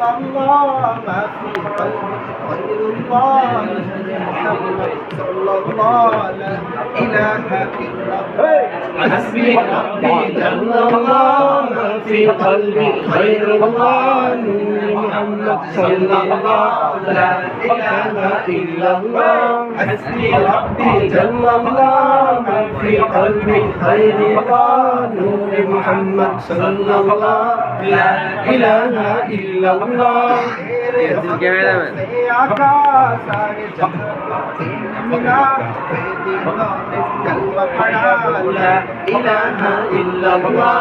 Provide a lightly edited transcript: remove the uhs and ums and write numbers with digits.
الله ما في قلبي غير الله محمد صلى الله لا إله إلا الله حسبي ربي جل الله ما في قلبي خير الله نور محمد صلى الله لا إله إلا الله حسبي ربي جل الله ما في قلبي خير الله نور محمد صلى الله لا إله إلا الله لا إله إلا الله